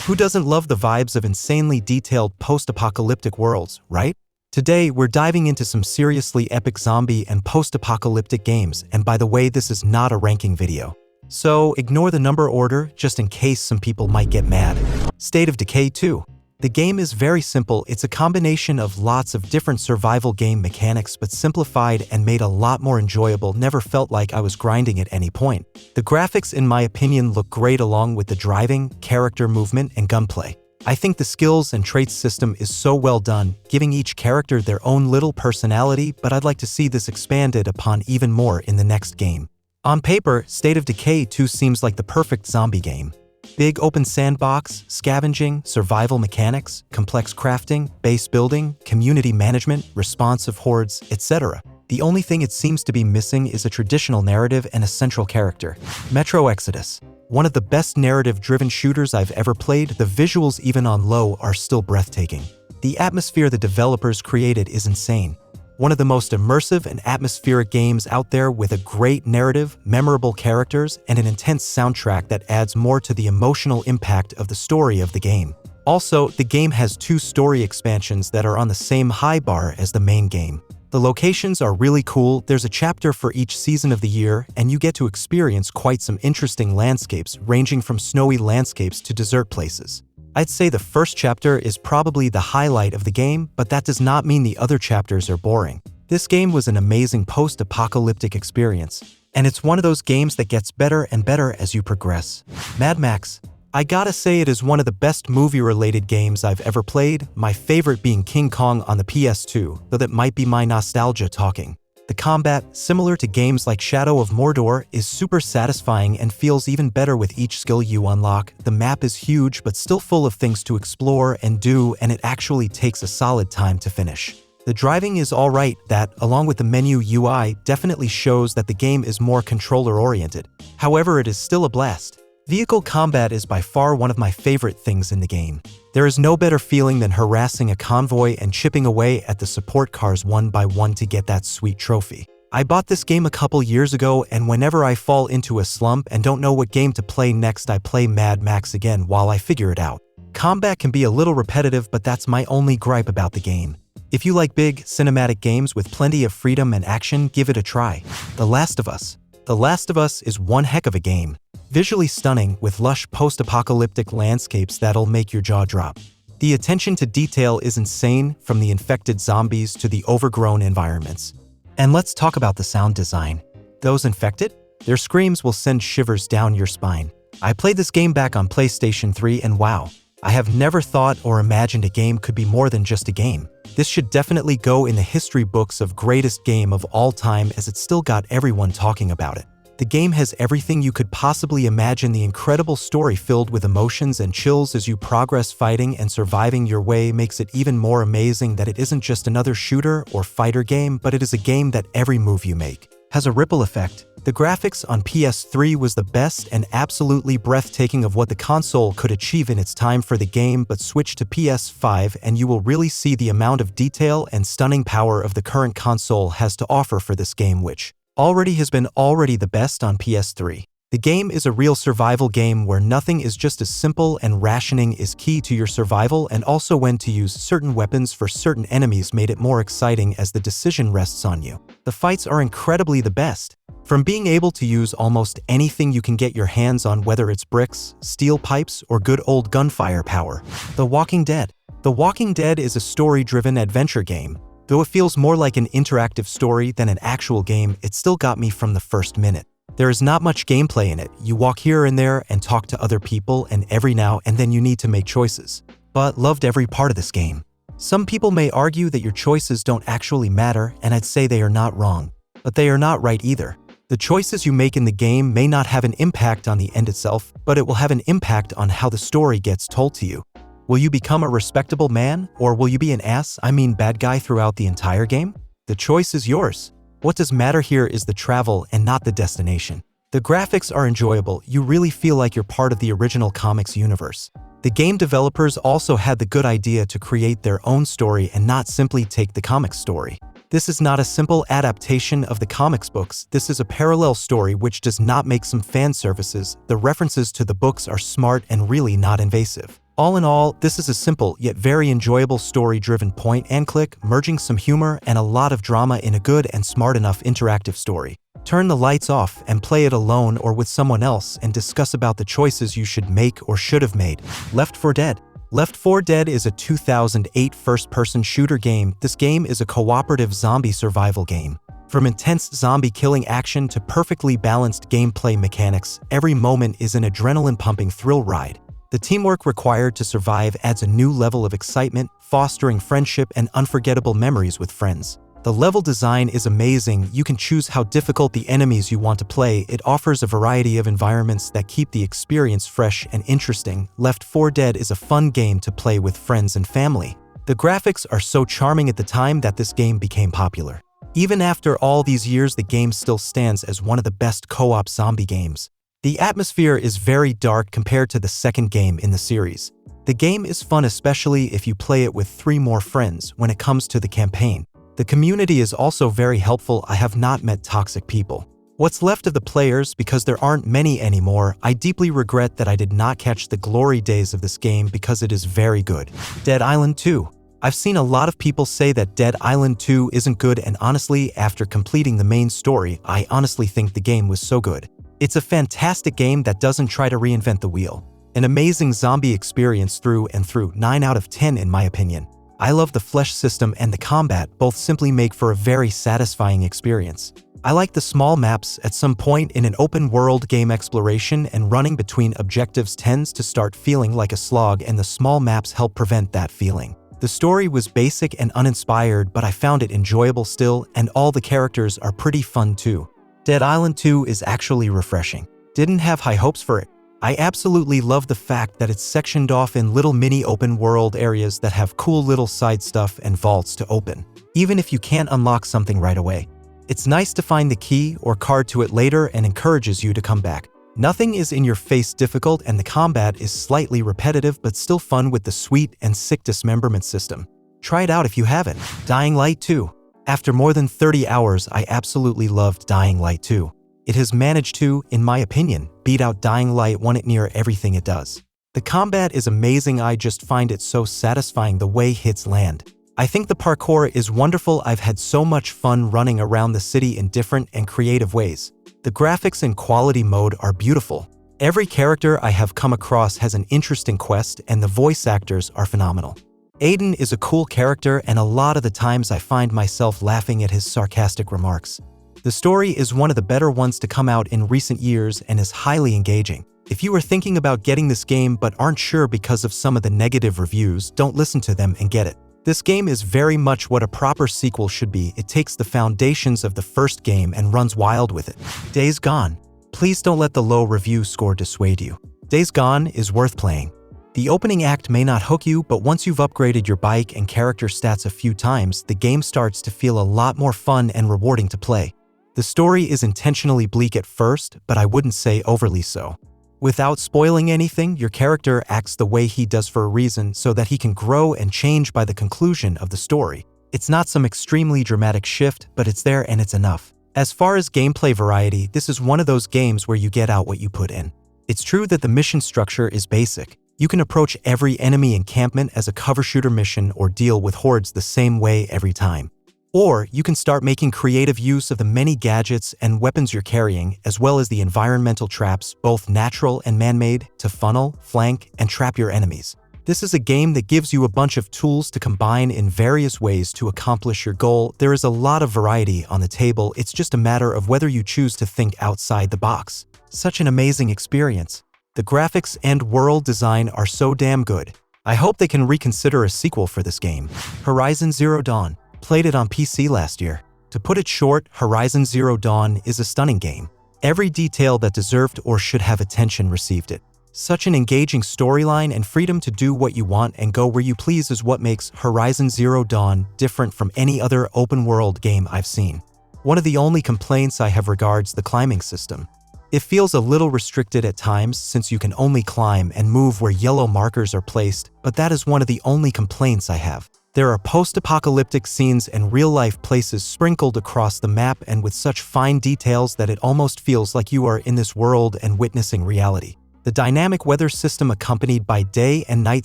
Who doesn't love the vibes of insanely detailed post-apocalyptic worlds, right? Today, we're diving into some seriously epic zombie and post-apocalyptic games, and by the way, this is not a ranking video. So, ignore the number order, just in case some people might get mad. State of Decay 2. The game is very simple. It's a combination of lots of different survival game mechanics, but simplified and made a lot more enjoyable. Never felt like I was grinding at any point. The graphics, in my opinion, look great along with the driving, character movement, and gunplay. I think the skills and traits system is so well done, giving each character their own little personality, but I'd like to see this expanded upon even more in the next game. On paper, State of Decay 2 seems like the perfect zombie game. Big open sandbox, scavenging, survival mechanics, complex crafting, base building, community management, responsive hordes, etc. The only thing it seems to be missing is a traditional narrative and a central character. Metro Exodus. One of the best narrative-driven shooters I've ever played. The visuals, even on low, are still breathtaking. The atmosphere the developers created is insane. One of the most immersive and atmospheric games out there, with a great narrative, memorable characters, and an intense soundtrack that adds more to the emotional impact of the story of the game. Also, the game has 2 story expansions that are on the same high bar as the main game. The locations are really cool. There's a chapter for each season of the year, and you get to experience quite some interesting landscapes, ranging from snowy landscapes to desert places. I'd say the first chapter is probably the highlight of the game, but that does not mean the other chapters are boring. This game was an amazing post-apocalyptic experience, and it's one of those games that gets better and better as you progress. Mad Max. I gotta say it is one of the best movie-related games I've ever played, my favorite being King Kong on the PS2, though that might be my nostalgia talking. The combat, similar to games like Shadow of Mordor, is super satisfying and feels even better with each skill you unlock. The map is huge but still full of things to explore and do, and it actually takes a solid time to finish. The driving is alright. That, along with the menu UI, definitely shows that the game is more controller-oriented. However, it is still a blast. Vehicle combat is by far one of my favorite things in the game. There is no better feeling than harassing a convoy and chipping away at the support cars one by one to get that sweet trophy. I bought this game a couple years ago, and whenever I fall into a slump and don't know what game to play next, I play Mad Max again while I figure it out. Combat can be a little repetitive, but that's my only gripe about the game. If you like big, cinematic games with plenty of freedom and action, give it a try. The Last of Us. The Last of Us is one heck of a game. Visually stunning, with lush post-apocalyptic landscapes that'll make your jaw drop. The attention to detail is insane, from the infected zombies to the overgrown environments. And let's talk about the sound design. Those infected? Their screams will send shivers down your spine. I played this game back on PlayStation 3 and wow, I have never thought or imagined a game could be more than just a game. This should definitely go in the history books of greatest game of all time, as it still got everyone talking about it. The game has everything you could possibly imagine. The incredible story filled with emotions and chills as you progress, fighting and surviving your way, makes it even more amazing that it isn't just another shooter or fighter game, but it is a game that every move you make has a ripple effect. The graphics on PS3 was the best and absolutely breathtaking of what the console could achieve in its time for the game, but switch to PS5 and you will really see the amount of detail and stunning power of the current console has to offer for this game, which already has been the best on PS3. The game is a real survival game where nothing is just as simple, and rationing is key to your survival, and also when to use certain weapons for certain enemies made it more exciting as the decision rests on you. The fights are incredibly the best. From being able to use almost anything you can get your hands on, whether it's bricks, steel pipes, or good old gunfire power. The Walking Dead. The Walking Dead is a story-driven adventure game. Though it feels more like an interactive story than an actual game, it still got me from the first minute. There is not much gameplay in it. You walk here and there and talk to other people, and every now and then you need to make choices. But loved every part of this game. Some people may argue that your choices don't actually matter, and I'd say they are not wrong. But they are not right either. The choices you make in the game may not have an impact on the end itself, but it will have an impact on how the story gets told to you. Will you become a respectable man, or will you be an bad guy throughout the entire game? The choice is yours. What does matter here is the travel and not the destination. The graphics are enjoyable. You really feel like you're part of the original comics universe. The game developers also had the good idea to create their own story and not simply take the comics story. This is not a simple adaptation of the comics books. This is a parallel story which does not make some fan services. The references to the books are smart and really not invasive. All in all, this is a simple yet very enjoyable story-driven point-and-click, merging some humor and a lot of drama in a good and smart enough interactive story. Turn the lights off and play it alone or with someone else and discuss about the choices you should make or should have made. Left 4 Dead. Left 4 Dead is a 2008 first-person shooter game. This game is a cooperative zombie survival game. From intense zombie killing action to perfectly balanced gameplay mechanics, every moment is an adrenaline-pumping thrill ride. The teamwork required to survive adds a new level of excitement, fostering friendship and unforgettable memories with friends. The level design is amazing. You can choose how difficult the enemies you want to play. It offers a variety of environments that keep the experience fresh and interesting. Left 4 Dead is a fun game to play with friends and family. The graphics are so charming at the time that this game became popular. Even after all these years, the game still stands as one of the best co-op zombie games. The atmosphere is very dark compared to the second game in the series. The game is fun, especially if you play it with 3 more friends when it comes to the campaign. The community is also very helpful. I have not met toxic people. What's left of the players, because there aren't many anymore. I deeply regret that I did not catch the glory days of this game because it is very good. Dead Island 2. I've seen a lot of people say that Dead Island 2 isn't good, and honestly, after completing the main story, I honestly think the game was so good. It's a fantastic game that doesn't try to reinvent the wheel. An amazing zombie experience through and through, 9 out of 10 in my opinion. I love the flesh system and the combat, both simply make for a very satisfying experience. I like the small maps. At some point in an open world game, exploration and running between objectives tends to start feeling like a slog, and the small maps help prevent that feeling. The story was basic and uninspired, but I found it enjoyable still, and all the characters are pretty fun too. Dead Island 2 is actually refreshing. Didn't have high hopes for it. I absolutely love the fact that it's sectioned off in little mini open world areas that have cool little side stuff and vaults to open, even if you can't unlock something right away. It's nice to find the key or card to it later and encourages you to come back. Nothing is in your face difficult, and the combat is slightly repetitive but still fun with the sweet and sick dismemberment system. Try it out if you haven't. Dying Light 2. After more than 30 hours, I absolutely loved Dying Light 2. It has managed to, in my opinion, beat out Dying Light 1 at near everything it does. The combat is amazing. I just find it so satisfying the way hits land. I think the parkour is wonderful. I've had so much fun running around the city in different and creative ways. The graphics and quality mode are beautiful. Every character I have come across has an interesting quest, and the voice actors are phenomenal. Aiden is a cool character, and a lot of the times I find myself laughing at his sarcastic remarks. The story is one of the better ones to come out in recent years and is highly engaging. If you are thinking about getting this game but aren't sure because of some of the negative reviews, don't listen to them and get it. This game is very much what a proper sequel should be. It takes the foundations of the first game and runs wild with it. Days Gone. Please don't let the low review score dissuade you. Days Gone is worth playing. The opening act may not hook you, but once you've upgraded your bike and character stats a few times, the game starts to feel a lot more fun and rewarding to play. The story is intentionally bleak at first, but I wouldn't say overly so. Without spoiling anything, your character acts the way he does for a reason, so that he can grow and change by the conclusion of the story. It's not some extremely dramatic shift, but it's there and it's enough. As far as gameplay variety, this is one of those games where you get out what you put in. It's true that the mission structure is basic. You can approach every enemy encampment as a cover shooter mission or deal with hordes the same way every time. Or you can start making creative use of the many gadgets and weapons you're carrying, as well as the environmental traps, both natural and man-made, to funnel, flank, and trap your enemies. This is a game that gives you a bunch of tools to combine in various ways to accomplish your goal. There is a lot of variety on the table. It's just a matter of whether you choose to think outside the box. Such an amazing experience. The graphics and world design are so damn good. I hope they can reconsider a sequel for this game. Horizon Zero Dawn. Played it on PC last year. To put it short, Horizon Zero Dawn is a stunning game. Every detail that deserved or should have attention received it. Such an engaging storyline and freedom to do what you want and go where you please is what makes Horizon Zero Dawn different from any other open-world game I've seen. One of the only complaints I have regards the climbing system. It feels a little restricted at times since you can only climb and move where yellow markers are placed, but that is one of the only complaints I have. There are post-apocalyptic scenes and real-life places sprinkled across the map, and with such fine details that it almost feels like you are in this world and witnessing reality. The dynamic weather system accompanied by day and night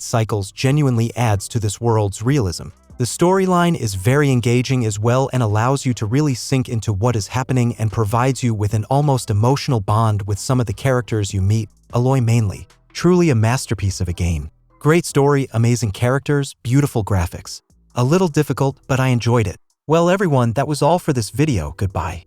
cycles genuinely adds to this world's realism. The storyline is very engaging as well and allows you to really sink into what is happening and provides you with an almost emotional bond with some of the characters you meet, Aloy mainly. Truly a masterpiece of a game. Great story, amazing characters, beautiful graphics. A little difficult, but I enjoyed it. Well everyone, that was all for this video. Goodbye.